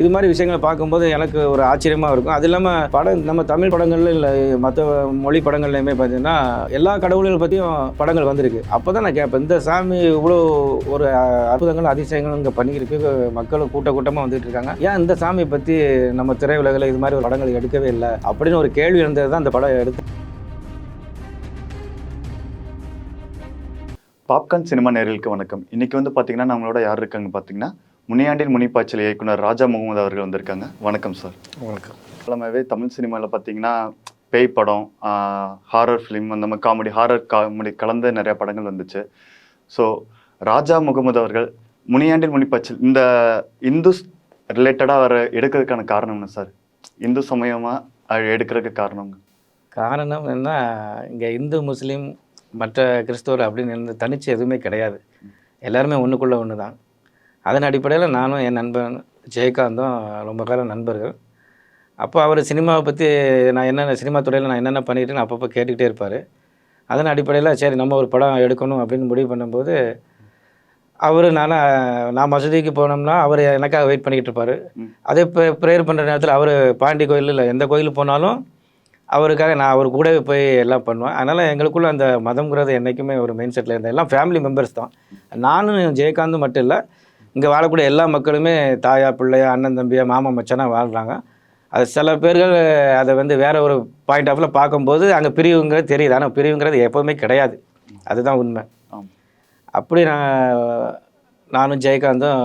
இது மாதிரி விஷயங்களை பார்க்கும்போது எனக்கு ஒரு ஆச்சரியமாக இருக்கும். அது இல்லாமல் படம் நம்ம தமிழ் படங்கள்ல இல்லை மற்ற மொழி படங்கள்லையுமே பார்த்தீங்கன்னா எல்லா கடவுள்களை பற்றியும் படங்கள் வந்திருக்கு. அப்போ தான் நான் கேட்பேன், இந்த சாமி இவ்வளோ ஒரு அற்புதங்கள் அதிசயங்கள் இங்கே பண்ணிக்கிருக்கு, மக்களும் கூட்டமாக வந்துட்டு இருக்காங்க, ஏன் இந்த சாமியை பற்றி நம்ம திரையுலகில் இது மாதிரி ஒரு படங்கள் எடுக்கவே இல்லை அப்படின்னு ஒரு கேள்வி இருந்தது தான் அந்த படம் எடுத்து. பாப்கார்ன் சினிமா நேயர்களுக்கு வணக்கம். இன்னைக்கு பார்த்தீங்கன்னா நம்மளோட யார் இருக்காங்க பார்த்தீங்கன்னா முனியாண்டின் முனிப்பாய்ச்சல் இயக்குனர் ராஜா முகமது அவர்கள் வந்திருக்காங்க. வணக்கம் சார். வணக்கம். எல்லாமே தமிழ் சினிமாவில் பார்த்தீங்கன்னா பேய் படம், ஹாரர் ஃபிலிம், அந்த மாதிரி ஹாரர் காமெடி கலந்த நிறைய படங்கள் வந்துச்சு. ஸோ ராஜா முகமது அவர்கள் முனியாண்டின் முனிப்பாய்ச்சல் இந்த இந்துஸ் ரிலேட்டடாக வர எடுக்கிறதுக்கான காரணம் என்ன சார்? இந்து சமயமாக எடுக்கிறதுக்கு காரணம் என்ன, இங்கே இந்து முஸ்லீம் மற்ற கிறிஸ்தவர் அப்படின்னு தனிச்சு எதுவுமே கிடையாது. எல்லாருமே ஒன்றுக்குள்ளே ஒன்று தான். அதன் அடிப்படையில் நானும் என் நண்பன் ஜெயகாந்தும் ரொம்ப காலம் நண்பர்கள். அப்போ அவர் சினிமாவை பற்றி நான் என்னென்ன சினிமா துறையில் நான் என்னென்ன பண்ணிக்கிட்டேன்னு அப்பப்போ கேட்டுக்கிட்டே இருப்பார். அதன் அடிப்படையில் சரி நம்ம ஒரு படம் எடுக்கணும் அப்படின்னு முடிவு பண்ணும்போது அவர் நான் மசூதிக்கு போனோம்னா அவர் எனக்காக வெயிட் பண்ணிக்கிட்டு இருப்பார். அதே ப்ரேயர் பண்ணுற நேரத்தில் அவர் பாண்டி கோயில் இல்லை எந்த கோயிலுக்கு போனாலும் அவருக்காக நான் அவர் கூடவே போய் எல்லாம் பண்ணுவேன். அதனால் எங்களுக்குள்ளே அந்த மதம்ங்கிறது என்றைக்குமே ஒரு மெயின் செட்டில் இருந்தேன். எல்லாம் ஃபேமிலி மெம்பர்ஸ் தான். நானும் ஜெயகாந்தும் மட்டும் இல்லை, இங்கே வாழக்கூடிய எல்லா மக்களுமே தாயா பிள்ளையா அண்ணன் தம்பியா மாமா மச்சானாக வாழ்கிறாங்க. அது சில பேர்கள் அதை வேறு ஒரு பாயிண்ட் ஆஃப்ல பார்க்கும்போது அங்கே பிரிவுங்கிறது தெரியுது. ஆனால் பிரிவுங்கிறது எப்போவுமே கிடையாது. அதுதான் உண்மை. அப்படி நானும் ஜெயகாந்தும்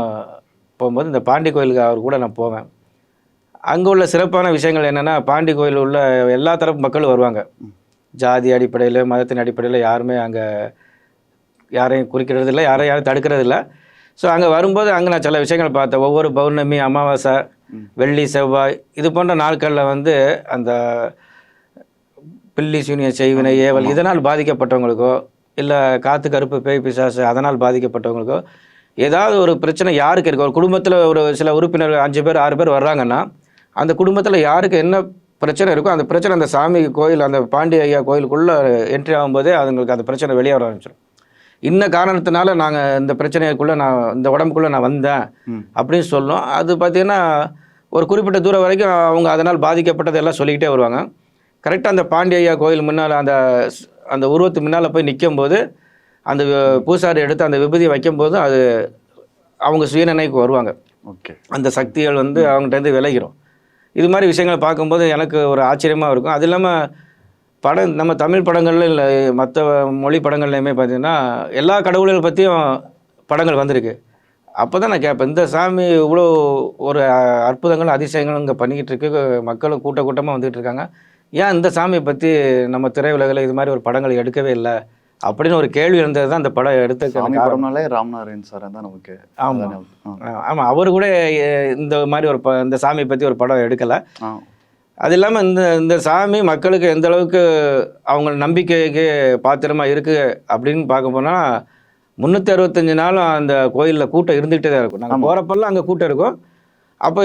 போகும்போது இந்த பாண்டி கோயிலுக்கு அவர் கூட நான் போவேன். அங்கே உள்ள சிறப்பான விஷயங்கள் என்னென்னா, பாண்டி கோயில் உள்ள எல்லா தரப்பு மக்களும் வருவாங்க. ஜாதி அடிப்படையில் மதத்தின் அடிப்படையில் யாருமே அங்கே யாரையும் குறிக்கிறது இல்லை, யாரையும் தடுக்கிறது இல்லை. ஸோ அங்கே வரும்போது அங்கே நான் சில விஷயங்கள் பார்த்தேன். ஒவ்வொரு பௌர்ணமி, அமாவாசை, வெள்ளி, செவ்வாய் இது போன்ற நாட்களில் அந்த பில்லி சூனிய செய்வினை ஏவல் இதனால் பாதிக்கப்பட்டவங்களுக்கோ இல்லை காற்று கருப்பு பேய் பிசாசு அதனால் பாதிக்கப்பட்டவங்களுக்கோ ஏதாவது ஒரு பிரச்சனை யாருக்கு இருக்குது, ஒரு குடும்பத்தில் ஒரு சில உறுப்பினர்கள் 5 பேர் 6 பேர் வர்றாங்கன்னா அந்த குடும்பத்தில் யாருக்கு என்ன பிரச்சனை இருக்கோ அந்த பிரச்சனை அந்த சாமி கோயில் அந்த பாண்டி ஐயா கோயிலுக்குள்ளே என்ட்ரி ஆகும்போதே அதுங்களுக்கு அந்த பிரச்சனை வெளியே வர ஆரம்பிச்சிடும். இன்ன காரணத்தினால நாங்கள் இந்த பிரச்சனைக்குள்ளே இந்த உடம்புக்குள்ளே நான் வந்தேன் அப்படின்னு சொல்லணும். அது பார்த்திங்கன்னா ஒரு குறிப்பிட்ட தூரம் வரைக்கும் அவங்க அதனால் பாதிக்கப்பட்டதெல்லாம் சொல்லிக்கிட்டே வருவாங்க. கரெக்டாக அந்த பாண்டி ஐயா கோயில் முன்னால் அந்த உருவத்துக்கு முன்னால் போய் நிற்கும்போது அந்த பூசாரி எடுத்து அந்த விபூதியை வைக்கும்போது அது அவங்க சுயநினைக்கு வருவாங்க. ஓகே, அந்த சக்திகள் அவங்ககிட்ட விலகிடும். இது மாதிரி விஷயங்களை பார்க்கும்போது எனக்கு ஒரு ஆச்சரியமாக இருக்கும். அது இல்லாமல் நம்ம தமிழ் படங்கள்ல இல்லை மற்ற மொழி படங்கள்லையுமே பார்த்திங்கன்னா எல்லா கடவுள்களை பற்றியும் படங்கள் வந்திருக்கு. அப்போ தான் நான் கேட்பேன், இந்த சாமி இவ்வளோ ஒரு அற்புதங்கள் அதிசயங்கள் இங்கே பண்ணிக்கிட்டு இருக்கு, மக்களும் கூட்டமாக வந்துக்கிட்டு இருக்காங்க, ஏன் இந்த சாமியை பற்றி நம்ம திரையுலகில் இது மாதிரி ஒரு படங்கள் எடுக்கவே இல்லை அப்படின்னு ஒரு கேள்வி இருந்தது தான் அந்த படம் எடுத்ததுனாலே ராமநாராயண் சார் தான் நமக்கு. ஆமாம், அவர் கூட இந்த மாதிரி இந்த சாமியை பற்றி ஒரு படம் எடுக்கலை. அது இல்லாமல் இந்த சாமி மக்களுக்கு எந்த அளவுக்கு அவங்க நம்பிக்கைக்கு பாத்திரமாக இருக்குது அப்படின்னு பார்க்க போனால் 365 நாளும் அந்த கோயிலில் கூட்டம் இருந்துகிட்டே தான் இருக்கும். நாங்கள் போகிறப்பெல்லாம் அங்கே கூட்டம் இருக்கும். அப்போ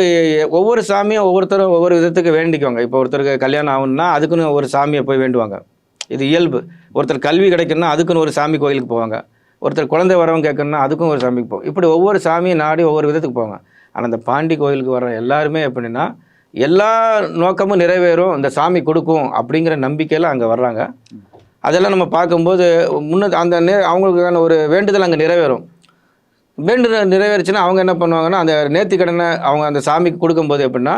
ஒவ்வொரு சாமியும் ஒவ்வொருத்தரும் ஒவ்வொரு விதத்துக்கு வேண்டிக்குவாங்க. இப்போ ஒருத்தருக்கு கல்யாணம் ஆகணும்னா அதுக்குன்னு ஒரு சாமியை போய் வேண்டுவாங்க, இது இயல்பு. ஒருத்தர் கல்வி கிடைக்கணும்னா அதுக்குன்னு ஒரு சாமி கோயிலுக்கு போவாங்க. ஒருத்தர் குழந்தை வரவங்க கேட்கணும்னா அதுக்கும் ஒரு சாமிக்கு போவோம். இப்படி ஒவ்வொரு சாமியும் நாடி ஒவ்வொரு விதத்துக்கு போவாங்க. ஆனால் இந்த பாண்டி கோயிலுக்கு வர எல்லாருமே எப்படின்னா எல்லா நோக்கமும் நிறைவேறும், இந்த சாமி கொடுக்கும் அப்படிங்கிற நம்பிக்கையில் அங்கே வர்றாங்க. அதெல்லாம் நம்ம பார்க்கும்போது அவங்களுக்கான ஒரு வேண்டுதல் அங்கே நிறைவேறும். வேண்டுதல் நிறைவேறுச்சுன்னா அவங்க என்ன பண்ணுவாங்கன்னா அந்த நேர்த்திக்கடனை அவங்க அந்த சாமிக்கு கொடுக்கும்போது எப்படின்னா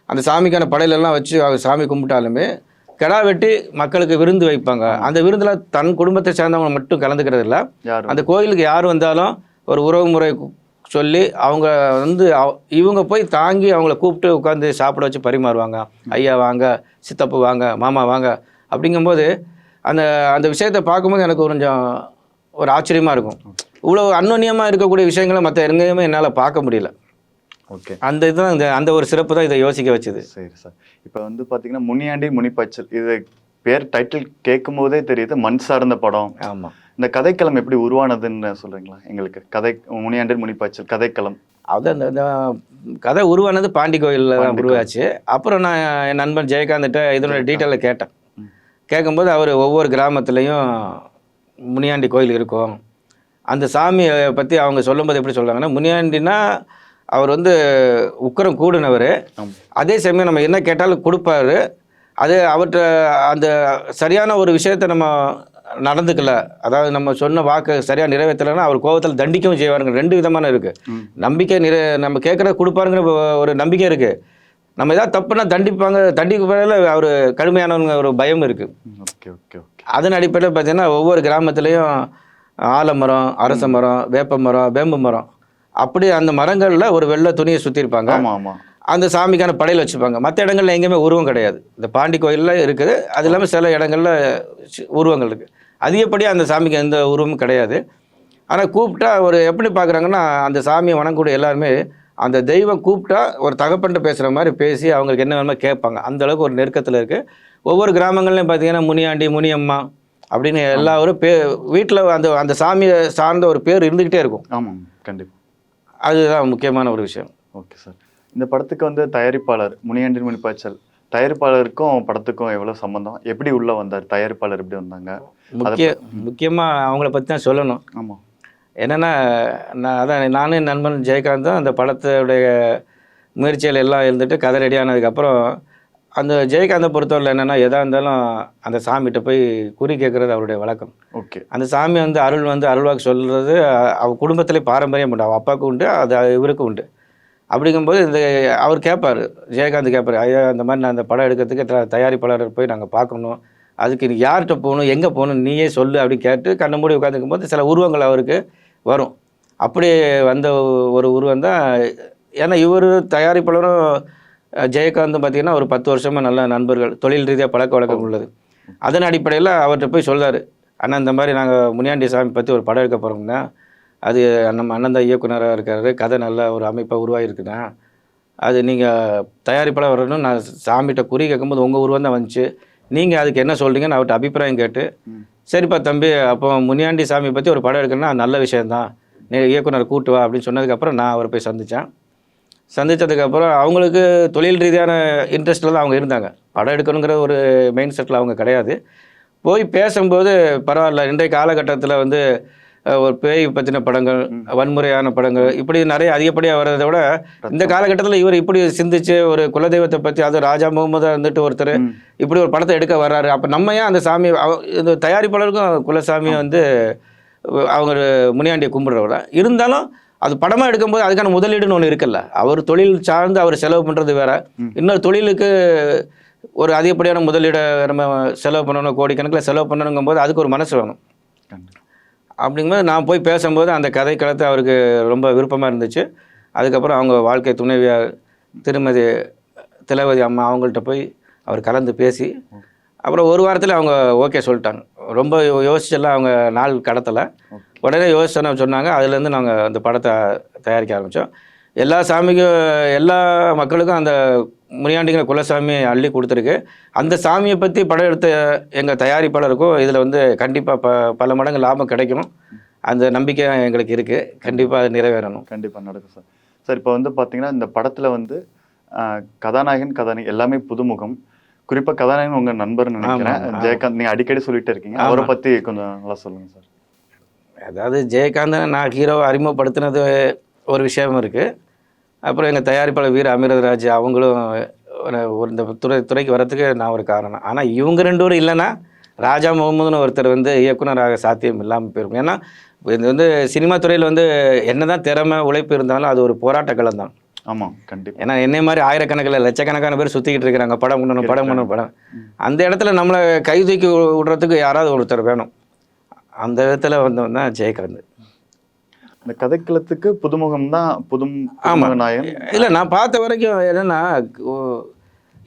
அந்த சாமிக்கான படையிலெல்லாம் வச்சு அவங்க சாமி கும்பிட்டாலுமே கிடா வெட்டி மக்களுக்கு விருந்து வைப்பாங்க. அந்த விருந்தில் தன் குடும்பத்தை சேர்ந்தவங்க மட்டும் கலந்துக்கிறது இல்லை. அந்த கோயிலுக்கு யார் வந்தாலும் ஒரு உறவு முறை சொல்லி அவங்க இவங்க போய் தாங்கி அவங்கள கூப்பிட்டு உட்காந்து சாப்பிட வச்சு பரிமாறுவாங்க. ஐயா வாங்க, சித்தப்பு வாங்க, மாமா வாங்க அப்படிங்கும்போது அந்த விஷயத்தை பார்க்கும்போது எனக்கு கொஞ்சம் ஒரு ஆச்சரியமாக இருக்கும். இவ்வளோ அந்யோன்யமாக இருக்கக்கூடிய விஷயங்களை மற்ற எங்கேயுமே என்னால் பார்க்க முடியல. ஓகே, அந்த இதுதான் அந்த ஒரு சிறப்பு தான் இதை யோசிக்க வச்சுது. சரி சார், இப்போ பார்த்தீங்கன்னா முனியாண்டி முனிப்பாய்ச்சல் இது பேர் டைட்டில் கேட்கும் போதே தெரியுது மண் சார்ந்த படம். ஆமாம், இந்த கதைக்களம் எப்படி உருவானதுன்னு சொல்கிறீங்களா எங்களுக்கு? முனியாண்டி முனிப்பாய்ச்சல் கதைக்களம் அது அந்த கதை உருவானது பாண்டி கோயிலில் தான் உருவாச்சு. அப்புறம் நான் என் நண்பன் ஜெயகாந்திட்ட இதனுடைய டீட்டெயிலில் கேட்டேன். கேட்கும்போது அவர் ஒவ்வொரு கிராமத்துலேயும் முனியாண்டி கோயில் இருக்கும். அந்த சாமியை பற்றி அவங்க சொல்லும்போது எப்படி சொல்கிறாங்கன்னா, முனியாண்டினா அவர் வந்து உக்கிரம் கூடினவர். ஆமா. அதே சமயம் நம்ம என்ன கேட்டாலும் கொடுப்பாரு. அது அவர்கிட்ட அந்த சரியான ஒரு விஷயத்தை நம்ம நடந்துக்கல, அதாவது நம்ம சொன்ன வாக்கு சரியாக நிறைவேற்றலைன்னா அவர் கோபத்தில் தண்டிக்கவும் செய்வாருங்க. 2 விதமான இருக்குது. நம்பிக்கை நம்ம கேட்குறத கொடுப்பாருங்கிற ஒரு நம்பிக்கை இருக்குது. நம்ம ஏதாவது தப்புனா தண்டிப்பாங்க அவர் கடுமையானவங்க ஒரு பயம் இருக்குது. Okay okay okay. அதன் அடிப்படையில் பார்த்தீங்கன்னா ஒவ்வொரு கிராமத்துலேயும் ஆலமரம், அரச மரம், வேப்ப மரம், வேம்பு மரம், அப்படி அந்த மரங்களில் ஒரு வெள்ளை துணியை சுற்றிருப்பாங்க. ஆமா ஆமா. அந்த சாமிக்கான படையில் வச்சுப்பாங்க. மற்ற இடங்கள்ல எங்கேயுமே உருவம் கிடையாது. இந்த பாண்டி கோயிலில் இருக்குது. அது இல்லாமல் சில இடங்களில் உருவங்கள் இருக்குது. அதிகப்படியாக அந்த சாமிக்கு எந்த உருவமும் கிடையாது. ஆனால் கூப்பிட்டா ஒரு எப்படி பார்க்குறாங்கன்னா, அந்த சாமியை வணங்கக்கூடிய எல்லாருமே அந்த தெய்வம் கூப்பிட்டா ஒரு தகப்பன்ட்டு பேசுகிற மாதிரி பேசி அவங்களுக்கு என்ன வேணுமோ கேட்பாங்க. அந்த அளவுக்கு ஒரு நெருக்கத்தில் இருக்குது. ஒவ்வொரு கிராமங்கள்லையும் பார்த்தீங்கன்னா முனியாண்டி, முனியம்மா அப்படின்னு எல்லாரும் வீட்டில் அந்த சாமியை சார்ந்த ஒரு பேர் இருந்துக்கிட்டே இருக்கும். ஆமாம், கண்டிப்பாக. அதுதான் முக்கியமான ஒரு விஷயம். Okay sir. இந்த படத்துக்கு வந்து தயாரிப்பாளர் முனியாண்டி முனிப்பாய்ச்சல், தயாரிப்பாளருக்கும் படத்துக்கும் எவ்வளோ சம்மந்தம்? எப்படி உள்ளே வந்தார்? தயாரிப்பாளர் எப்படி வந்தாங்க? முக்கியமாக அவங்கள பற்றி தான் சொல்லணும். ஆமாம். என்னென்னா, நானும் என் நண்பன் ஜெயகாந்த் தான் அந்த படத்துடைய முயற்சிகள் எல்லாம் இருந்துட்டு கதை ரெடி ஆனதுக்கப்புறம் அந்த ஜெயகாந்தை பொறுத்தவரையில் என்னென்னா, எதாக இருந்தாலும் அந்த சாமிகிட்ட போய் குறி கேட்குறது அவருடைய வழக்கம். ஓகே. அந்த சாமி வந்து அருள்வாக்கு சொல்கிறது அவர் குடும்பத்திலே பாரம்பரியம் உண்டு. அவள் அப்பாவுக்கு உண்டு, அது இவருக்கும் உண்டு. அப்படிங்கும்போது அவர் கேட்பார், ஜெயகாந்த் கேட்பார், ஐயா இந்த மாதிரி நான் அந்த படம் எடுக்கிறதுக்கு தயாரிப்பாளர் போய் நாங்கள் பார்க்கணும், அதுக்கு நீ யார்கிட்ட போகணும், எங்கே போகணும், நீயே சொல்லு அப்படின்னு கேட்டு கண்ணை மூடி உட்காந்துக்கும் போது சில உருவங்கள் அவருக்கு வரும். அப்படி வந்த ஒரு உருவம் தான். ஏன்னா இவர் தயாரிப்பாளரும் ஜெயகாந்தும் பார்த்திங்கன்னா ஒரு 10 வருஷமாக நல்ல நண்பர்கள், தொழில் ரீதியாக பழக்க வழக்கம் உள்ளது. அதன் அடிப்படையில் அவர்கிட்ட போய் சொல்கிறார், அண்ணா இந்த மாதிரி நாங்கள் முனியாண்டி சாமி பற்றி ஒரு படம் எடுக்க போகிறோம்னா, அது நம்ம அண்ணன் தான் இயக்குனராக இருக்காரு, கதை நல்ல ஒரு அமைப்பாக உருவாகிருக்குண்ணா, அது நீங்கள் தயாரிப்பாளர் வரணும், நான் சாமிகிட்ட குறி கேட்கும்போது உங்கள் உருவம் தான் வந்துச்சு, நீங்கள் அதுக்கு என்ன சொல்கிறீங்கன்னு அவர்கிட்ட அபிப்பிராயம் கேட்டு, சரிப்பா தம்பி அப்போ முனியாண்டி சாமியை பற்றி ஒரு படம் எடுக்கணும்னா நல்ல விஷயந்தான், நீ இயக்குனர் கூட்டு வா அப்படின்னு சொன்னதுக்கப்புறம் நான் அவரை போய் சந்தித்ததுக்கப்புறம் அவங்களுக்கு தொழில் ரீதியான இன்ட்ரெஸ்ட்டில் தான் அவங்க இருந்தாங்க. படம் எடுக்கணுங்கிற ஒரு மெயின் செட்டில் அவங்க கிடையாது. போய் பேசும்போது பரவாயில்ல, இன்றைய காலகட்டத்தில் வந்து ஒரு பேய் பற்றின படங்கள், வன்முறையான படங்கள் இப்படி நிறைய அதிகப்படியாக வர்றதை விட இந்த காலகட்டத்தில் இவர் இப்படி சிந்திச்சு ஒரு குலதெய்வத்தை பற்றி, அது ராஜா முகமதாக இருந்துட்டு ஒருத்தர் இப்படி ஒரு படத்தை எடுக்க வர்றாரு, அப்போ நம்ம ஏன் அந்த சாமி இந்த தயாரிப்பாளருக்கும் குலசாமியை வந்து அவங்க முனியாண்டியை கும்பிட்றவங்க இருந்தாலும் அது படமாக எடுக்கும்போது அதுக்கான முதலீடுன்னு ஒன்று இருக்குல்ல, அவர் தொழில் சார்ந்து அவர் செலவு பண்ணுறது வேற, இன்னொரு தொழிலுக்கு ஒரு அதிகப்படியான முதலீடை நம்ம செலவு பண்ணணும், கோடிக்கணக்கில் செலவு பண்ணணுங்கும் போது அதுக்கு ஒரு மனசு வேணும். அப்படிங்கும்போது நான் போய் பேசும்போது அந்த கதை களத்து அவருக்கு ரொம்ப விருப்பமாக இருந்துச்சு. அதுக்கப்புறம் அவங்க வாழ்க்கை துணைவியார் திருமதி திலவதி அம்மா அவங்கள்ட்ட போய் அவர் கலந்து பேசி அப்புறம் ஒரு வாரத்தில் அவங்க ஓகே சொல்லிட்டாங்க. ரொம்ப யோசிச்செல்லாம் அவங்க நாள் கடத்தலை, உடனே யோசிச்சோன்னு சொன்னாங்க. அதுலேருந்து நாங்கள் அந்த படத்தை தயாரிக்க ஆரம்பித்தோம். எல்லா சாமிக்கும் எல்லா மக்களுக்கும் அந்த முனியாண்டிங்கிற குலசாமி அள்ளி கொடுத்துருக்கு. அந்த சாமியை பற்றி படம் எடுத்த எங்கள் தயாரிப்பாளருக்கும் இதில் வந்து கண்டிப்பாக பல மடங்கு லாபம் கிடைக்கணும், அந்த நம்பிக்கை எங்களுக்கு இருக்குது. கண்டிப்பாக அது நிறைவேறணும். கண்டிப்பாக நடக்கும் சார். சார் இப்போ வந்து பார்த்தீங்கன்னா இந்த படத்தில் வந்து கதாநாயகன் எல்லாமே புதுமுகம். குறிப்பாக கதாநாயகன் உங்கள் நண்பர்னு நினைக்கிறேன், ஜெயகாந்த். நீங்கள் அடிக்கடி சொல்லிகிட்டே இருக்கீங்க, அவரை பற்றி கொஞ்சம் நல்லா சொல்லுங்கள் சார். அதாவது ஜெயகாந்த் நான் ஹீரோவை அறிமுகப்படுத்தினது ஒரு விஷயம் இருக்குது. அப்புறம் எங்கள் தயாரிப்பாளர் வீர அமிர்தராஜ் அவங்களும் இந்த துறைக்கு வரத்துக்கு நான் ஒரு காரணம். ஆனால் இவங்க 2 பேரும் இல்லைன்னா ராஜா முகமதுன்னு ஒருத்தர் வந்து இயக்குனராக சாத்தியம் இல்லாமல் போயிருக்கும். ஏன்னா இது வந்து சினிமா துறையில் வந்து என்ன தான் திறமை உழைப்பு இருந்தாலும் அது ஒரு போராட்ட களம் தான். ஆமாம், கண்டிப்பாக. ஏன்னா என்னை மாதிரி ஆயிரக்கணக்கில் லட்சக்கணக்கான பேர் சுற்றிக்கிட்டு இருக்கிறாங்க, படம் பண்ணணும். அந்த இடத்துல நம்மளை கை தூக்கி விடுறதுக்கு யாராவது ஒருத்தர் வேணும். அந்த விதத்தில் வந்தோம்னா ஜெயகாந்த். இந்த கதைக்களத்துக்கு புதுமுகம் தான் நாயகன். இல்லை, நான் பார்த்த வரைக்கும் என்னென்னா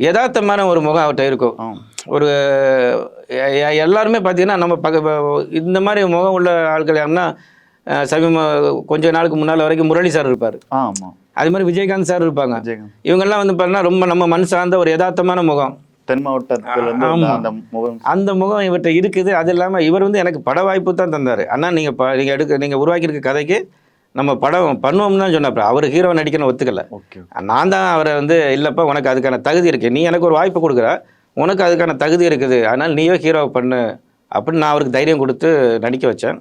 யதார்த்தமான ஒரு முகம் அவர்கிட்ட இருக்கும். ஒரு எல்லாருமே பார்த்தீங்கன்னா நம்ம இந்த மாதிரி முகம் உள்ள ஆட்கள் யாருன்னா கொஞ்ச நாளுக்கு முன்னால் வரைக்கும் முரளி சார் இருப்பார். ஆமாம். அது மாதிரி விஜயகாந்த் சார் இருப்பாங்க. இவங்கெல்லாம் வந்து பார்த்தீங்கன்னா ரொம்ப நம்ம மண் சார்ந்த ஒரு யதார்த்தமான முகம். தென் மாவட்டத்தில் அந்த முகம் இவர்கிட்ட இருக்குது. அது இல்லாமல் இவர் வந்து எனக்கு பட வாய்ப்பு தான் தந்தார். அண்ணா நீங்கள் உருவாக்கியிருக்க கதைக்கு நம்ம படம் பண்ணுவோம்னு தான் சொன்னப்ப அவர் ஹீரோ நடிக்கணும் ஒத்துக்கலை. நான் தான் அவரை வந்து இல்லைப்பா உனக்கு அதுக்கான தகுதி இருக்குது, நீ எனக்கு ஒரு வாய்ப்பு கொடுக்குற, உனக்கு அதுக்கான தகுதி இருக்குது, அதனால் நீயோ ஹீரோவை பண்ணு அப்படின்னு நான் அவருக்கு தைரியம் கொடுத்து நடிக்க வச்சேன்.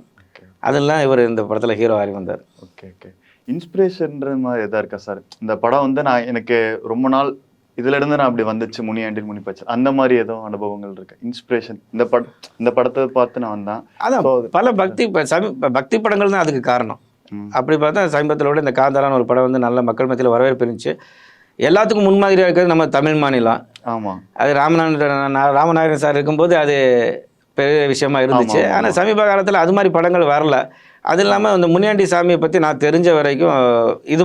அதெல்லாம் இவர் இந்த படத்தில் ஹீரோ ஆகி வந்தார். Okay okay. இன்ஸ்பிரேஷன்ற மாதிரி எதா இருக்கா சார்? இந்த படம் வந்து நான் எனக்கு ரொம்ப நாள் இதுல இருந்து நான் அப்படி வந்துச்சு முனியாண்டில் முனிப்பச்சல் அந்த மாதிரி ஏதோ அனுபவங்கள் இருக்கு? இன்ஸ்பிரேஷன் இந்த படத்தை பார்த்து நான் வந்தேன். அதான் பல பக்தி படங்கள் தான் அதுக்கு காரணம். அப்படி பார்த்தா சமீபத்தில் கூட இந்த காந்தாரான ஒரு படம் வந்து நல்ல மக்கள் மத்தியில் வரவேற்பு இருந்துச்சு. எல்லாத்துக்கும் முன்மாதிரியாக இருக்கிறது நம்ம தமிழ் மாநிலம். ஆமாம், அது ராமநாதன் சார் இருக்கும்போது அது பெரிய விஷயமா இருந்துச்சு. ஆனால் சமீப காலத்தில் அது மாதிரி படங்கள் வரல. அது இல்லாமல் அந்த முனியாண்டி சாமியை பற்றி நான் தெரிஞ்ச வரைக்கும் இது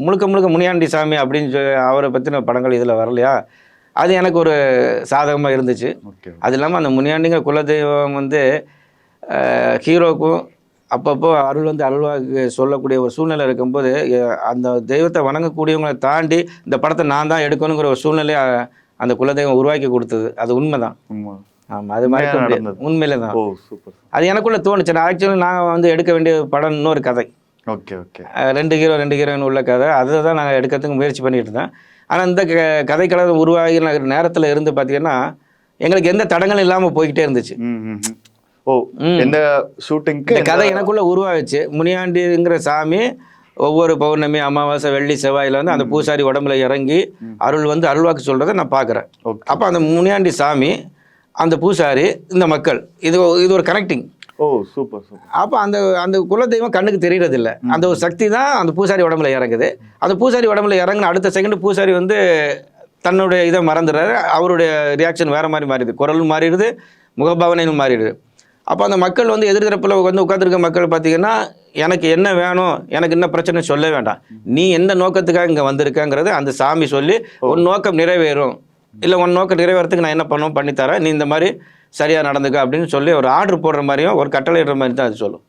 முழுக்க முழுக்க முனியாண்டி சாமி அப்படின்னு அவரை பற்றின படங்கள் இதில் வரலையா, அது எனக்கு ஒரு சாதகமாக இருந்துச்சு. அது இல்லாமல் அந்த முனியாண்டிங்கிற குலதெய்வம் வந்து ஹீரோக்கும் அப்பப்போ அருள் வந்து அருள்வாக்கு சொல்லக்கூடிய ஒரு சூழ்நிலை இருக்கும்போது அந்த தெய்வத்தை வணங்கக்கூடியவங்களை தாண்டி இந்த படத்தை நான் தான் எடுக்கணுங்கிற ஒரு சூழ்நிலையை அந்த குலதெய்வம் உருவாக்கி கொடுத்தது. அது உண்மைதான். ஆமாம், அது மாதிரி உண்மையிலே தான். அது எனக்குள்ளே தோணுச்சு. நான் ஆக்சுவலி நான் வந்து எடுக்க வேண்டிய படம் இன்னொரு கதை. ஓகே ஓகே 2 ஹீரோயின் உள்ள கதை. அதை தான் நாங்கள் எடுக்கிறதுக்கு முயற்சி பண்ணிட்டு இருந்தேன். ஆனால் இந்த கதைக்களம் உருவாகிற நேரத்தில் இருந்து பார்த்தீங்கன்னா எங்களுக்கு எந்த தடங்களும் இல்லாமல் போய்கிட்டே இருந்துச்சு. எந்த ஷூட்டிங்க்கு இந்த கதை எனக்குள்ளே உருவாகிச்சு. முனியாண்டிங்கிற சாமி ஒவ்வொரு பௌர்ணமி, அமாவாசை, வெள்ளி, செவ்வாயில் வந்து அந்த பூசாரி உடம்புல இறங்கி அருள் வந்து அருள்வாக்கு சொல்கிறத நான் பார்க்குறேன். அப்போ அந்த முனியாண்டி சாமி, அந்த பூசாரி, இந்த மக்கள், இது ஒரு கனெக்டிங். சூப்பர். அப்போ அந்த குலதெய்வம் கண்ணுக்கு தெரியறதில்ல. அந்த ஒரு சக்தி தான் அந்த பூசாரி உடம்புல இறங்குது. அந்த பூசாரி உடம்புல இறங்குன அடுத்த செகண்ட் பூசாரி வந்து தன்னுடைய இதை மறந்துடுறாரு. அவருடைய ரியாக்ஷன் வேறு மாதிரி மாறிடுது, குரலும் மாறிடுது, முகபாவனையும் மாறிடுது. அப்போ அந்த மக்கள் வந்து எதிர்த்தரப்பில் வந்து உட்காந்துருக்க மக்கள் பார்த்தீங்கன்னா எனக்கு என்ன வேணும், எனக்கு என்ன பிரச்சனை சொல்ல வேண்டாம், நீ எந்த நோக்கத்துக்காக இங்கே வந்திருக்கங்கிறது அந்த சாமி சொல்லி உன் நோக்கம் நிறைவேறும், இல்லை உன் நோக்கம் நிறைவேறத்துக்கு நான் என்ன பண்ணுவோம் பண்ணித்தரேன், நீ இந்த மாதிரி சரியாக நடந்துக்க அப்படின்னு சொல்லி ஒரு ஆர்டர் போடுற மாதிரியும் ஒரு கட்டளையிடுற மாதிரி தான் அது சொல்லும்.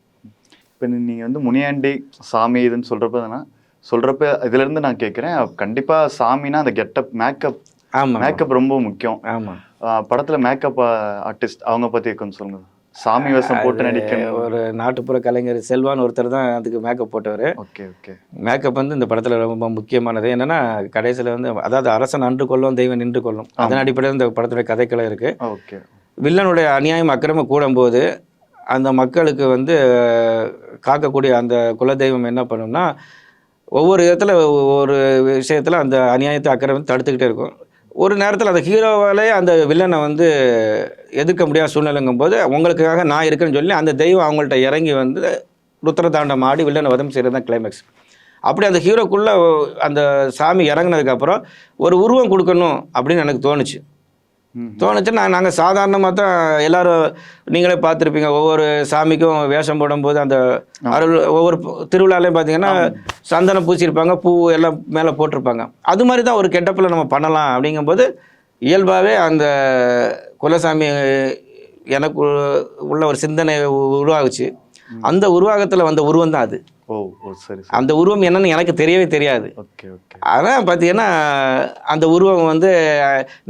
இப்போ நீங்கள் வந்து முனியாண்டி சாமி இதுன்னு சொல்கிறப்ப இதுலேருந்து நான் கேட்குறேன், கண்டிப்பாக சாமினா அந்த கெட்டப் மேக்கப் ரொம்ப முக்கியம். ஆமாம், படத்தில் மேக்கப் ஆர்டிஸ்ட் அவங்க பற்றி கொஞ்சம் சொல்லுங்கள். சாமி வேஷம் போட்டு நடிக்க ஒரு நாட்டுப்புற கலைஞர் செல்வான் ஒருத்தர் தான் அதுக்கு மேக்கப் போட்டவர். மேக்கப் வந்து இந்த படத்தில் ரொம்ப முக்கியமானது. என்னென்னா கடைசியில் வந்து அதாவது அரசன் அன்று கொள்ளும் தெய்வம் நின்று கொள்ளும், அதன் அடிப்படையில் இந்த படத்துடைய கதைக்களம் இருக்குது. வில்லனுடைய அநியாயம் அக்கிரமம் கூடும்போது அந்த மக்களுக்கு வந்து காக்கக்கூடிய அந்த குலதெய்வம் என்ன பண்ணும்னா ஒவ்வொரு விதத்தில் ஒவ்வொரு விஷயத்தில் அந்த அநியாயத்தை அக்கிரமத்தை தடுத்துக்கிட்டே இருக்கும். ஒரு நேரத்தில் அந்த ஹீரோவாலே அந்த வில்லனை வந்து எதிர்க்க முடியாத சூழ்நிலைங்கும் போது உங்களுக்காக நான் இருக்கேன்னு சொல்லி அந்த தெய்வம் அவங்கள்ட்ட இறங்கி வந்து ருத்ரதாண்டம் ஆடி வில்லனை வதம் செய்கிறது தான் கிளைமேக்ஸ். அப்படி அந்த ஹீரோக்குள்ளே அந்த சாமி இறங்கினதுக்கப்புறம் ஒரு உருவம் கொடுக்கணும் அப்படின்னு எனக்கு தோணுச்சுன்னா நாங்கள் சாதாரணமாக தான் எல்லோரும் நீங்களே பார்த்துருப்பீங்க, ஒவ்வொரு சாமிக்கும் வேஷம் போடும்போது அந்த அருள் ஒவ்வொரு திருவிழாலையும் பார்த்தீங்கன்னா சந்தனம் பூசியிருப்பாங்க, பூ எல்லாம் மேலே போட்டிருப்பாங்க. அது மாதிரி தான் ஒரு கெட்டப்பில் நம்ம பண்ணலாம். அப்படிங்கும்போது இயல்பாகவே அந்த குலசாமி எனக்கு உள்ள ஒரு சிந்தனை உருவாகுச்சு. அந்த உருவாகத்தில் வந்த உருவம் தான் அது. அந்த உருவம் என்னன்னு எனக்கு தெரியவே தெரியாது. அதான் பார்த்தீங்கன்னா அந்த உருவம் வந்து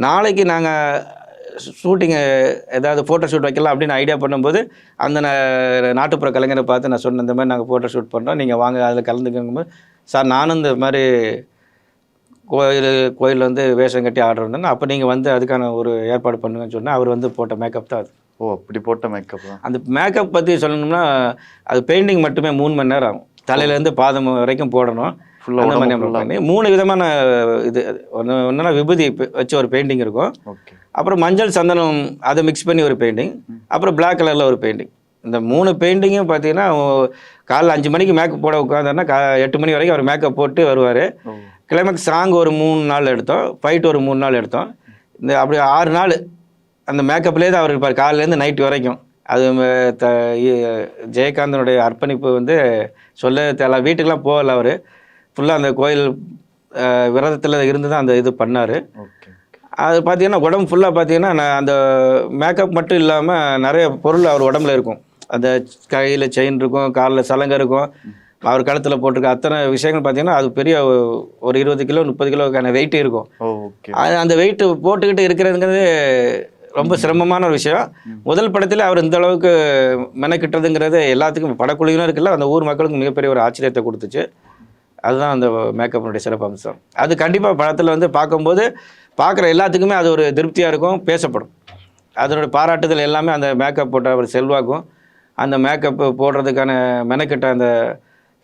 நாளைக்கு நாங்கள் ஷூட்டிங்கு ஏதாவது ஃபோட்டோ ஷூட் வைக்கலாம் அப்படின்னு ஐடியா பண்ணும்போது அந்த நாட்டுப்புற கலைஞரை பார்த்து நான் சொன்னேன், இந்த மாதிரி நாங்கள் ஃபோட்டோ ஷூட் பண்ணுறோம், நீங்கள் வாங்க அதில் கலந்துக்கும்போது, சார் நானும் இந்த மாதிரி கோயில் வந்து வேஷம் கட்டி ஆடுறோன்னு, அப்போ நீங்கள் வந்து அதுக்கான ஒரு ஏற்பாடு பண்ணுங்கன்னு சொன்னால் அவர் வந்து போட்ட மேக்கப் தான் அது. அப்படி போட்ட மேக்கப் தான். அந்த மேக்கப் பற்றி சொல்லணும்னா அது பெயிண்டிங் மட்டுமே 3 மணி நேரம் ஆகும். தலையிலேருந்து பாதம் வரைக்கும் போடணும். அந்த மாதிரி பண்ணி 3 விதமான இது ஒன்றுனா விபூதி வச்சு ஒரு பெயிண்டிங் இருக்கும், அப்புறம் மஞ்சள் சந்தனம் அதை மிக்ஸ் பண்ணி ஒரு பெயிண்டிங், அப்புறம் பிளாக் கலரில் ஒரு பெயிண்டிங். இந்த 3 பெயிண்டிங்கும் பார்த்தீங்கன்னா காலைல 5 மணிக்கு மேக்கப் போட உட்காந்தாருன்னா 8 மணி வரைக்கும் அவர் மேக்கப் போட்டு வருவார். கிளைமேக்ஸ் சாங் ஒரு 3 நாள் எடுத்தோம், ஃபைட் ஒரு 3 நாள் எடுத்தோம். இந்த அப்படி 6 நாள் அந்த மேக்கப்லேயே தான் அவர் இருப்பார் காலையிலேருந்து நைட்டு வரைக்கும். அது ஜெயகாந்தனுடைய அர்ப்பணிப்பு வந்து சொல்ல தேவை. வீட்டுக்கெலாம் போகல, அவர் ஃபுல்லாக அந்த கோயில் விரதத்தில் இருந்து தான் அந்த இது பண்ணார். அது பார்த்தீங்கன்னா உடம்பு ஃபுல்லாக பார்த்தீங்கன்னா அந்த மேக்கப் மட்டும் இல்லாமல் நிறைய பொருள் அவர் உடம்புல இருக்கும். அந்த கையில் செயின் இருக்கும், காலில் சலங்கை இருக்கும், அவர் கழுத்தில் போட்டிருக்க அத்தனை விஷயங்கள் பார்த்தீங்கன்னா அது பெரிய ஒரு 20 கிலோ 30 கிலோக்கான வெயிட்டு இருக்கும். அந்த வெயிட்டு போட்டுக்கிட்டு இருக்கிறதுங்கிறது ரொம்ப சிரமமான ஒரு விஷயம். முதல் படத்தில் அவர் இந்த அளவுக்கு மெனக்கிட்டதுங்கிறது எல்லாத்துக்கும் படக்குழுவிலும் இருக்குல்ல, அந்த ஊர் மக்களுக்கு மிகப்பெரிய ஒரு ஆச்சரியத்தை கொடுத்துச்சு. அதுதான் அந்த மேக்கப்னுடைய சிறப்பம்சம். அது கண்டிப்பாக படத்தில் வந்து பார்க்கும்போது பார்க்குற எல்லாத்துக்குமே அது ஒரு திருப்தியாக இருக்கும், பேசப்படும். அதனுடைய பாராட்டுதல் எல்லாமே அந்த மேக்கப் போட்ட ஒரு செல்வாக்கும் அந்த மேக்கப் போடுறதுக்கான மெனக்கிட்ட அந்த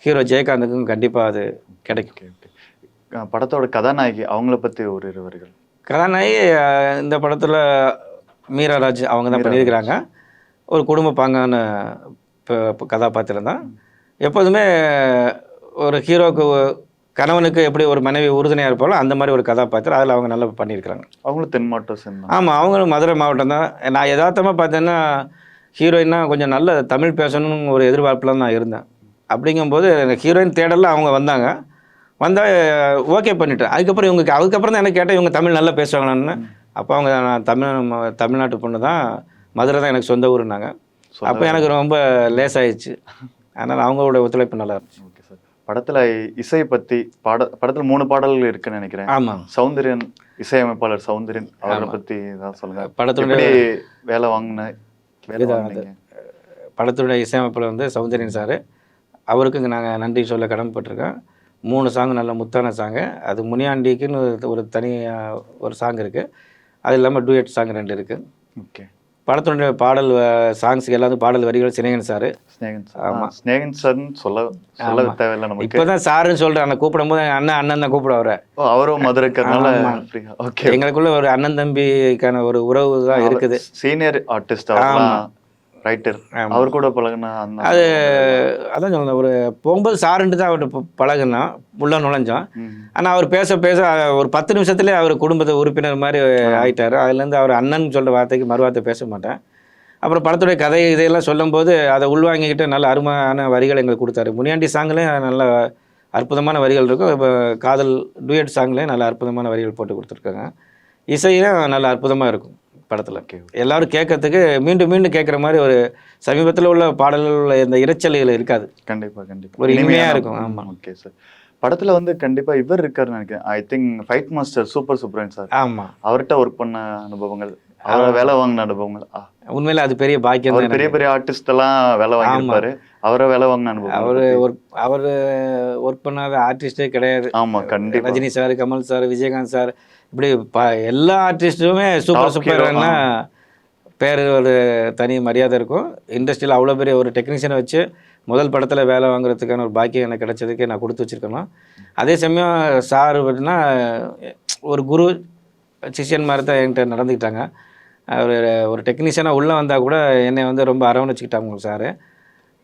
ஹீரோ ஜெயகாந்துக்கும் கண்டிப்பாக அது கிடைக்கும். Okay okay. படத்தோட கதாநாயகி அவங்கள பற்றி ஒரு இருவர்கள். கதாநாயகி இந்த படத்தில் மீராராஜ் அவங்க தான் பண்ணியிருக்கிறாங்க. ஒரு குடும்ப பாங்கான கதாபாத்திரம் தான். எப்போதுமே ஒரு ஹீரோவுக்கு கணவனுக்கு எப்படி ஒரு மனைவி உறுதுணையாக இருப்பாலோ அந்த மாதிரி ஒரு கதாபாத்திரம் அதில் அவங்க நல்லா பண்ணியிருக்கிறாங்க. அவங்களும் தென் மாவட்டம் சேர்ந்தாங்க. ஆமாம், அவங்களும் மதுரை மாவட்டம் தான். நான் யதார்த்தமாக பார்த்தேன்னா ஹீரோயின்னா கொஞ்சம் நல்ல தமிழ் பேசணும்னு ஒரு எதிர்பார்ப்பில் தான் நான் இருந்தேன். அப்படிங்கும்போது ஹீரோயின் தேடலில் அவங்க வந்தாங்க. வந்தால் ஓகே பண்ணிட்டேன். அதுக்கப்புறம் தான் எனக்கு கேட்டேன் இவங்க தமிழ் நல்லா பேசுவாங்களான்னு. அப்போ அவங்க நான் தமிழ்நாட்டு பொண்ணு தான், மதுரை தான் எனக்கு சொந்த ஊருன்னாங்க. அப்போ எனக்கு ரொம்ப லேசாகிடுச்சு. அதனால் அவங்களோட ஒத்துழைப்பு நல்லா இருந்துச்சு. Okay sir. படத்தில் இசையை பற்றி படத்தில் 3 பாடல்கள் இருக்குன்னு நினைக்கிறேன். ஆமாம். சௌந்தர்யன் இசையமைப்பாளர் சௌந்தர்யன் அவரை பற்றி ஏதாவது சொல்லுங்கள். படத்துடைய வேலை வாங்கினீங்க? படத்துடைய இசையமைப்பாளர் வந்து சௌந்தர்யன் சார். அவருக்கு நாங்கள் நன்றி சொல்ல கடமைப்பட்டிருக்கோம். 3 சாங் நல்ல முத்தான சாங்கு. அது முனியாண்டிக்குன்னு ஒரு தனி ஒரு சாங் இருக்குது. அது இல்லாமல் டூயட் சாங் 2 இருக்குது. ஓகே. படத்துடைய பாடல் சாங்ஸுக்கு எல்லாரும் பாடல் வரிகள் சினேகன் சார். ஆமாம், ஸ்நேகன் சார்னு சொல்ல தேவையில்லை நமக்கு. இப்போ தான் சாருன்னு சொல்கிறேன். கூப்பிடும் போது அண்ணன் தான் கூப்பிட வர. அவரும் மதுரைக்கிறதுனால எங்களுக்குள்ள ஒரு அண்ணன் தம்பிக்கான ஒரு உறவு தான் இருக்குது. சீனியர் ஆர்டிஸ்ட் ரைட்டர், அவர் கூட பழகுனா அது அதான் சொல்லணும். ஒரு போகும்போது சாருன்ட்டு தான் அவர்கிட்ட பழகுனா உள்ள நுழைஞ்சோம். ஆனால் அவர் பேச ஒரு 10 நிமிஷத்துலேயே அவர் குடும்பத்தை உறுப்பினர் மாதிரி ஆகிட்டார். அதுலேருந்து அவர் அண்ணன் சொல்கிற வார்த்தைக்கு மறுவார்த்தை பேச மாட்டேன். அப்புறம் படத்துடைய கதை இதையெல்லாம் சொல்லும்போது அதை உள்வாங்கிக்கிட்டு நல்ல அருமையான வரிகள் எங்களுக்கு கொடுத்தாரு. முனியாண்டி சாங்லேயும் நல்ல அற்புதமான வரிகள் இருக்கும். இப்போ காதல் டூயட் சாங்லேயும் நல்ல அற்புதமான வரிகள் போட்டு கொடுத்துருக்காங்க. இசையும் நல்ல அற்புதமாக இருக்கும் படத்தில். எல்லாரும் கேட்கறதுக்கு மீண்டும் மீண்டும் கேட்குற மாதிரி ஒரு சமீபத்தில் உள்ள பாடல்கள் உள்ள இந்த இரைச்சல்கள் இருக்காது. கண்டிப்பாக ஒரு இனிமையாக இருக்கும். ஆமாம். Okay sir. படத்தில் வந்து கண்டிப்பாக இவர் இருக்காருன்னு நினைக்கிறேன். I think fight master super Subran sir. ஆமாம். அவர்கிட்ட ஒர்க் பண்ண அனுபவங்கள், அவரை வேலை வாங்கின அனுபவங்கள். உண்மையில அது பெரிய பாக்கியம். பெரிய பெரிய ஆர்டிஸ்ட் எல்லாம் வேலை வாங்கியிருப்பாரு. அவரை வேலை வாங்கின அனுபவம். அவர் ஒர்க் பண்ணாத ஆர்டிஸ்டே கிடையாது. ஆமாம், கண்டிப்பாக. Rajini sir, Kamal sir, Vijayakanth sir, இப்படி எல்லா ஆர்டிஸ்ட்டுமே சூப்பர்னா பேர் ஒரு தனி மரியாதை இருக்கும். இண்டஸ்ட்ரியில் அவ்வளோ பெரிய ஒரு டெக்னீஷியனை வச்சு முதல் படத்தில் வேலை வாங்குறதுக்கான ஒரு பாக்கியம் எனக்கு கிடைச்சதுக்கே நான் கொடுத்து வச்சுருக்கணும். அதே சமயம் சார் பார்த்தீங்கன்னா ஒரு குரு சிஷியன் மாதிரி தான் என்கிட்ட நடந்துக்கிட்டாங்க. ஒரு டெக்னீஷியனாக உள்ளே வந்தால் கூட என்னை வந்து ரொம்ப அரவணைச்சிக்கிட்டாங்க சார்.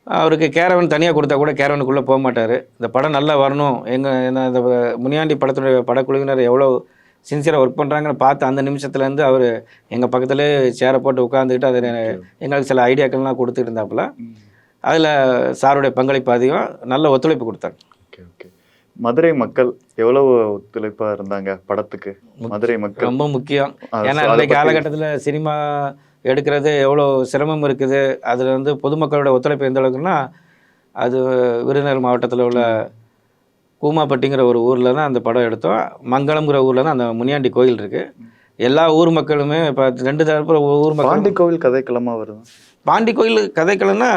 அவருக்கு கேரவன் தனியாக கொடுத்தா கூட கேரவனுக்குள்ளே போக மாட்டார். இந்த படம் நல்லா வரணும், இந்த முனியாண்டி படத்துடைய படக்குழுவினர் எவ்வளோ சின்சியராக ஒர்க் பண்ணுறாங்கன்னு பார்த்து அந்த நிமிஷத்துலேருந்து அவர் எங்கள் பக்கத்துலேயே சேரை போட்டு உட்காந்துக்கிட்டு அது எங்களுக்கு சில ஐடியாக்கள்லாம் கொடுத்துட்டு இருந்தாப்புல. அதில் சாருடைய பங்களிப்பு அதிகம், நல்ல ஒத்துழைப்பு கொடுத்தாங்க. Okay okay. மதுரை மக்கள் எவ்வளவு ஒத்துழைப்பாக இருந்தாங்க படத்துக்கு? மதுரை மக்கள் ரொம்ப முக்கியம். ஏன்னா இன்றைக்கு காலகட்டத்தில் சினிமா எடுக்கிறது எவ்வளோ சிரமம் இருக்குது. அதில் வந்து பொதுமக்களோட ஒத்துழைப்பு எந்த அளவுக்குன்னா, அது விருதுநகர் மாவட்டத்தில் உள்ள கூமாப்பட்டிங்கிற ஒரு ஊரில் தான் அந்த படம் எடுத்தோம். மங்களம்ங்கிற ஊரில் தான் அந்த முனியாண்டி கோயில் இருக்குது. எல்லா ஊர் மக்களுமே இப்போ 2 தரப்பு ஊர் மக்கள். பாண்டி கோவில் கதைக்களமாக வருது. பாண்டி கோயில் கதைக்களம்னா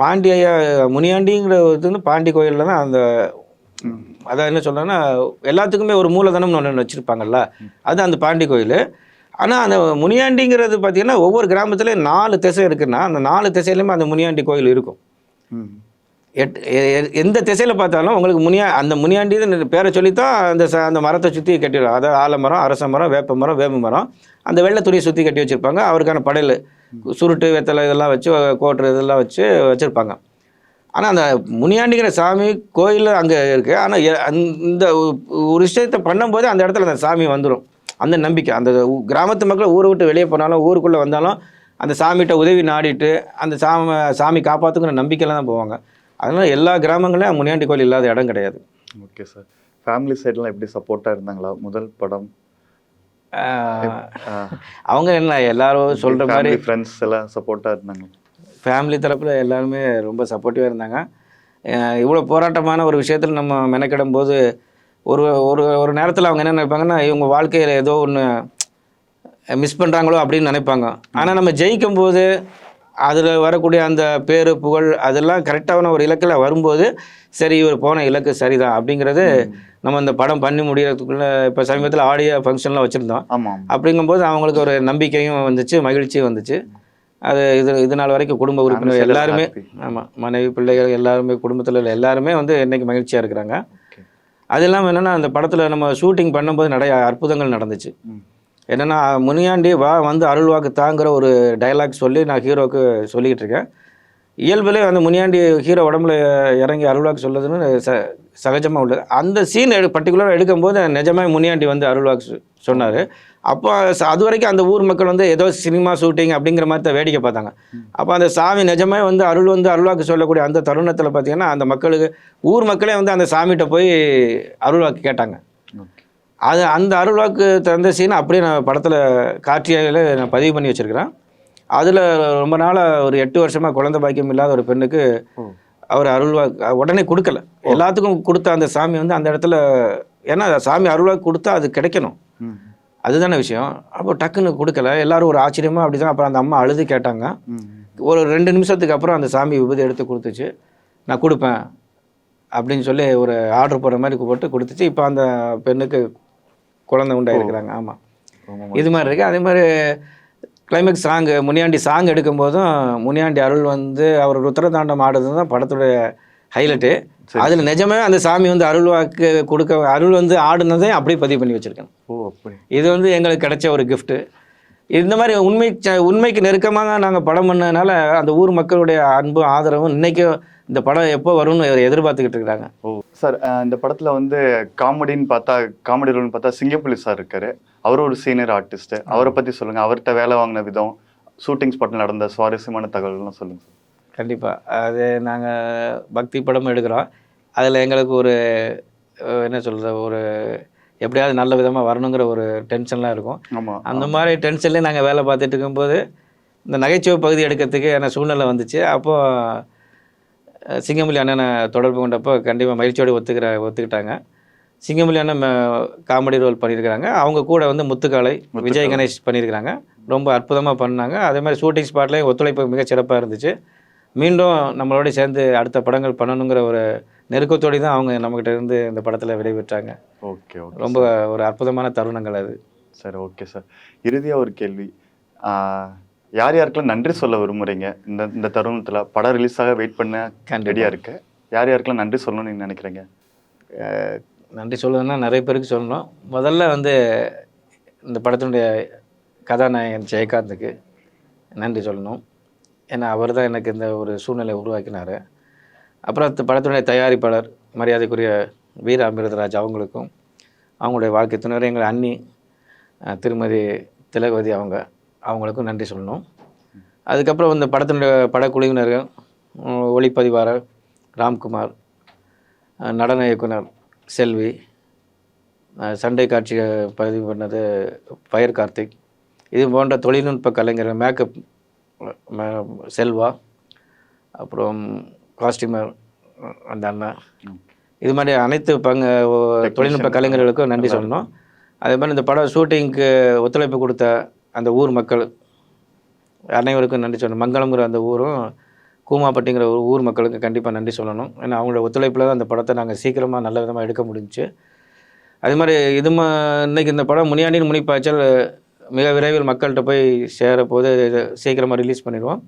பாண்டியா முனியாண்டிங்கிற வந்து பாண்டி கோயிலில் தான் அந்த அதான் என்ன சொல்கிறேன்னா எல்லாத்துக்குமே ஒரு மூலதனம்னு ஒன்று வச்சுருப்பாங்கல்ல, அது அந்த பாண்டி கோயில். ஆனால் அந்த முனியாண்டிங்கிறது பார்த்திங்கன்னா ஒவ்வொரு கிராமத்துலேயும் 4 திசை இருக்குன்னா அந்த 4 திசையிலுமே அந்த முனியாண்டி கோயில் இருக்கும். எந்த திசையில் பார்த்தாலும் உங்களுக்கு அந்த முனியாண்டி பேரை சொல்லித்தான் அந்த மரத்தை சுற்றி கட்டிடுவோம். அதாவது ஆலமரம், அரச மரம், வேப்ப மரம், வேம்பு மரம், அந்த வெள்ளை துணியை சுற்றி கட்டி வச்சுருப்பாங்க. அவருக்கான படையல் சுருட்டு வெத்தலை இதெல்லாம் வச்சு கோட்டுற இதெல்லாம் வச்சுருப்பாங்க. ஆனால் அந்த முனியாண்டிங்கிற சாமி கோயில் அங்கே இருக்குது. ஆனால் இந்த ஒரு விஷயத்தை பண்ணும்போது அந்த இடத்துல அந்த சாமி வந்துடும். அந்த நம்பிக்கை அந்த கிராமத்து மக்கள் ஊரை விட்டு வெளியே போனாலும் ஊருக்குள்ளே வந்தாலும் அந்த சாமிகிட்ட உதவி நாடிட்டு அந்த சாமி காப்பாற்றுங்கிற நம்பிக்கையில் தான் போவாங்க. அதனால் எல்லா கிராமங்களையும் முனியாண்டி கோயில் இல்லாத இடம் கிடையாது. Okay sir. ஃபேமிலி சைட்லாம் எப்படி சப்போர்ட்டாக இருந்தாங்களா முதல் படம்? அவங்க என்ன எல்லாரும் சொல்கிற மாதிரி ஃப்ரெண்ட்ஸ் எல்லாம் சப்போர்ட்டாக இருந்தாங்க. ஃபேமிலி தரப்பில் எல்லாருமே ரொம்ப சப்போர்ட்டிவாக இருந்தாங்க. இவ்வளோ போராட்டமான ஒரு விஷயத்தில் நம்ம மெனக்கிடும் போது ஒரு ஒரு ஒரு நேரத்தில் அவங்க என்ன நினைப்பாங்கன்னா இவங்க வாழ்க்கையில் ஏதோ ஒன்று மிஸ் பண்ணுறாங்களோ அப்படின்னு நினைப்பாங்க. ஆனால் நம்ம ஜெயிக்கும் போது அதில் வரக்கூடிய அந்த பேரு புகழ் அதெல்லாம் கரெக்டான ஒரு இலக்கில் வரும்போது சரி இவர் போன இலக்கு சரிதான் அப்படிங்கிறது நம்ம இந்த படம் பண்ணி முடியறதுக்குள்ளே இப்போ சமீபத்தில் ஆடியோ ஃபங்க்ஷன்லாம் வச்சுருந்தோம். ஆமாம். அப்படிங்கும்போது அவங்களுக்கு ஒரு நம்பிக்கையும் வந்துச்சு, மகிழ்ச்சியும் வந்துச்சு. அது இது நாள் வரைக்கும் குடும்ப உறுப்பினர் எல்லாருமே, ஆமாம், மனைவி பிள்ளைகள் எல்லாருமே, குடும்பத்தில் உள்ள எல்லாருமே வந்து இன்னைக்கு மகிழ்ச்சியாக இருக்கிறாங்க. அது இல்லாமல் என்னென்னா, அந்த படத்தில் நம்ம ஷூட்டிங் பண்ணும்போது நிறைய அற்புதங்கள் நடந்துச்சு. என்னென்னா, முனியாண்டி வா வந்து அருள்வாக்கு தாங்கிற ஒரு டைலாக் சொல்லி நான் ஹீரோவுக்கு சொல்லிக்கிட்டு இருக்கேன். இயல்பிலே அந்த முனியாண்டி ஹீரோ உடம்புல இறங்கி அருள்வாக்கு சொல்லுதுன்னு சகஜமாக உள்ளது. அந்த சீன் பர்டிகுலராக எடுக்கும்போது நிஜமாக முனியாண்டி வந்து அருள்வாக்கு சொன்னார். அப்போ அது வரைக்கும் அந்த ஊர் மக்கள் வந்து ஏதோ சினிமா ஷூட்டிங் அப்படிங்கிற மாதிரி தான் வேடிக்கை பார்த்தாங்க. அப்போ அந்த சாமி நிஜமே வந்து அருள்வாக்கு சொல்லக்கூடிய அந்த தருணத்தில் பார்த்தீங்கன்னா, அந்த மக்களுக்கு ஊர் மக்களே வந்து அந்த சாமிகிட்ட போய் அருள்வாக்கு கேட்டாங்க. அது அந்த அருள்வாக்கு தந்த சீனை அப்படியே நான் படத்தில் காட்சியில் நான் பதிவு பண்ணி வச்சுருக்கிறேன். அதில் ரொம்ப நாளாக ஒரு 8 வருஷமாக குழந்தை பாக்கியம் இல்லாத ஒரு பெண்ணுக்கு அவர் அருள்வாக்கு உடனே கொடுக்கல. எல்லாத்துக்கும் கொடுத்த அந்த சாமி வந்து அந்த இடத்துல, ஏன்னா சாமி அருள்வாக்கு கொடுத்தா அது கிடைக்கணும், அதுதானே விஷயம். அப்போ டக்குன்னு கொடுக்கல. எல்லாரும் ஒரு ஆச்சரியமாக அப்படி தான். அப்புறம் அந்த அம்மா அழுது கேட்டாங்க. ஒரு 2 நிமிஷத்துக்கு அப்புறம் அந்த சாமி விபூதி எடுத்து கொடுத்துச்சு. நான் கொடுப்பேன் அப்படின்னு சொல்லி ஒரு ஆர்டர் போடுற மாதிரி போட்டு கொடுத்துச்சு. இப்போ அந்த பெண்ணுக்கு குழந்தை உண்டாயிருக்கிறாங்க. ஆமாம், இது மாதிரி இருக்குது. அதே மாதிரி கிளைமேக்ஸ் சாங்கு, முனியாண்டி சாங் எடுக்கும்போதும் முனியாண்டி அருள் வந்து அவர் ருத்ரதாண்டம் ஆடுறது தான் படத்துடைய ஹைலைட்டு. அதில் நிஜமே அந்த சாமி வந்து அருள்வாக்கு கொடுக்க அருள் வந்து ஆடுனதே அப்படியே பதிவு பண்ணி வச்சுருக்கேன். இது வந்து எங்களுக்கு கிடைச்ச ஒரு கிஃப்ட்டு. இந்த மாதிரி உண்மைக்கு நெருக்கமாக நாங்கள் படம் பண்ணதுனால அந்த ஊர் மக்களுடைய அன்பும் ஆதரவும் இன்றைக்கும் இந்த படம் எப்போ வரும்னு எதிர்பார்த்துக்கிட்டு இருக்கிறாங்க. சார், இந்த படத்தில் வந்து காமெடி ரோல்னு பார்த்தா சிங்கப்புலி சார் இருக்காரு. அவரும் ஒரு சீனியர் ஆர்டிஸ்ட். அவரை பற்றி சொல்லுங்கள். அவர்கிட்ட வேலை வாங்கின விதம், ஷூட்டிங் ஸ்பாட்டில் நடந்த சுவாரஸ்யமான தகவல்கள்லாம் சொல்லுங்கள் சார். கண்டிப்பாக. அது நாங்கள் பக்தி படம் எடுக்கிறோம். அதில் எங்களுக்கு ஒரு என்ன சொல்கிறது, ஒரு எப்படியாவது நல்ல விதமாக வரணுங்கிற ஒரு டென்ஷன்லாம் இருக்கும். ஆமாம், அந்த மாதிரி டென்ஷன்லேயே நாங்கள் வேலை பார்த்துட்டு இருக்கும்போது இந்த நகைச்சுவை பகுதி எடுக்கிறதுக்கு என்ன சூழ்நிலை வந்துச்சு. அப்போது சிங்கமொழி அண்ணனை தொடர்பு கொண்டப்போ கண்டிப்பாக மகிழ்ச்சியோடு ஒத்துக்கிட்டாங்க. சிங்கமொழி அண்ணன் காமெடி ரோல் பண்ணியிருக்கிறாங்க. அவங்க கூட வந்து முத்துக்காலை, விஜய் கணேஷ் பண்ணியிருக்கிறாங்க. ரொம்ப அற்புதமாக பண்ணாங்க. அதே மாதிரி ஷூட்டிங் ஸ்பாட்லேயும் ஒத்துழைப்பு மிகச் சிறப்பாக இருந்துச்சு. மீண்டும் நம்மளோட சேர்ந்து அடுத்த படங்கள் பண்ணணுங்கிற ஒரு நெருக்கத்தோடு தான் அவங்க நம்மகிட்ட இருந்து இந்த படத்தில் விடைபெற்றாங்க. ஓகே, ரொம்ப ஒரு அற்புதமான தருணங்கள் அது. சரி, ஓகே சார். இறுதியாக ஒரு கேள்வி, யார் யாருக்கெல்லாம் நன்றி சொல்ல விரும்புகிறீங்க இந்த தருணத்தில்? படம் ரிலீஸாக வெயிட் பண்ண ரெடியாக இருக்கு. யார் யாருக்கெல்லாம் நன்றி சொல்லணும்னு நீங்கள் நினைக்கிறீங்க? நன்றி சொல்லணும்னா நிறைய பேருக்கு சொல்லணும். முதல்ல வந்து இந்த படத்தினுடைய கதாநாயகன் ஜெயகாந்துக்கு நன்றி சொல்லணும். ஏன்னா அவர் தான் எனக்கு இந்த ஒரு சூழ்நிலை உருவாக்கினார். அப்புறம் படத்தினுடைய தயாரிப்பாளர் மரியாதைக்குரிய வீர அமிர்தராஜ் அவங்களுக்கும், அவங்களுடைய வாழ்க்கை துணைவர் எங்கள் அண்ணி திருமதி திலகவதி அவங்களுக்கும் நன்றி சொல்லணும். அதுக்கப்புறம் இந்த படத்தினுடைய படக்குழுவினர்கள், ஒளிப்பதிவாளர் ராம்குமார், நடன இயக்குனர் செல்வி, சண்டை காட்சியை பதிவு பண்ணது ஃபயர் கார்த்திக், இது போன்ற தொழில்நுட்ப கலைஞர்கள், மேக்கப் செல்வா, அப்புறம் காஸ்டியூமர் அந்த அண்ணா, இது மாதிரி அனைத்து தொழில்நுட்ப கலைஞர்களுக்கும் நன்றி சொல்லணும். அதே மாதிரி இந்த படம் ஷூட்டிங்க்கு ஒத்துழைப்பு கொடுத்த அந்த ஊர் மக்கள் அனைவருக்கும் நன்றி சொல்லணும். மங்களம்ங்கிற அந்த ஊரும் கூமாப்பட்டிங்கிற ஒரு ஊர் மக்களுக்கு கண்டிப்பாக நன்றி சொல்லணும். ஏன்னா அவங்களோட ஒத்துழைப்பில் தான் அந்த படத்தை நாங்கள் சீக்கிரமாக நல்ல விதமாக எடுக்க முடிஞ்சிச்சு. அது மாதிரி இன்றைக்கி இந்த படம் முனியாண்டியின் முனிப்பாய்ச்சல் மிக விரைவில் மக்கள்கிட்ட போய் சேரப்போது சீக்கிரமாக ரிலீஸ் பண்ணிடுவோம்.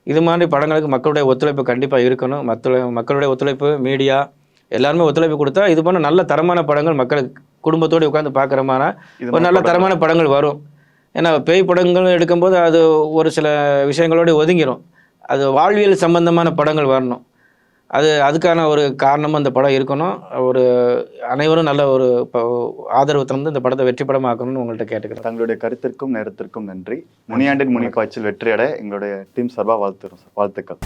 இது மாதிரி படங்களுக்கு மக்களுடைய ஒத்துழைப்பு கண்டிப்பாக இருக்கணும். மக்களுடைய ஒத்துழைப்பு, மீடியா எல்லாருமே ஒத்துழைப்பு கொடுத்தா இது போன்ற நல்ல தரமான படங்கள் மக்களுக்கு குடும்பத்தோடு உட்காந்து பார்க்குறமான ஒரு நல்ல தரமான படங்கள் வரும். ஏன்னா பேய் படங்கள் எடுக்கும்போது அது ஒரு சில விஷயங்களோடு ஒதுங்கிடும். அது வாழ்வியல் சம்பந்தமான படங்கள் வரணும். அதுக்கான ஒரு காரணமும் அந்த படம் இருக்கணும். ஒரு அனைவரும் நல்ல ஒரு ஆதரவு தந்து இந்த படத்தை வெற்றி படமாக்கணும்னு உங்கள்கிட்ட கேட்டுக்கிறேன். தங்களுடைய கருத்திற்கும் நேரத்திற்கும் நன்றி. முனியாண்டின் முனிப்பாய்ச்சல் வெற்றியடை எங்களுடைய டீம் சார்பாக வாழ்த்துக்கள்.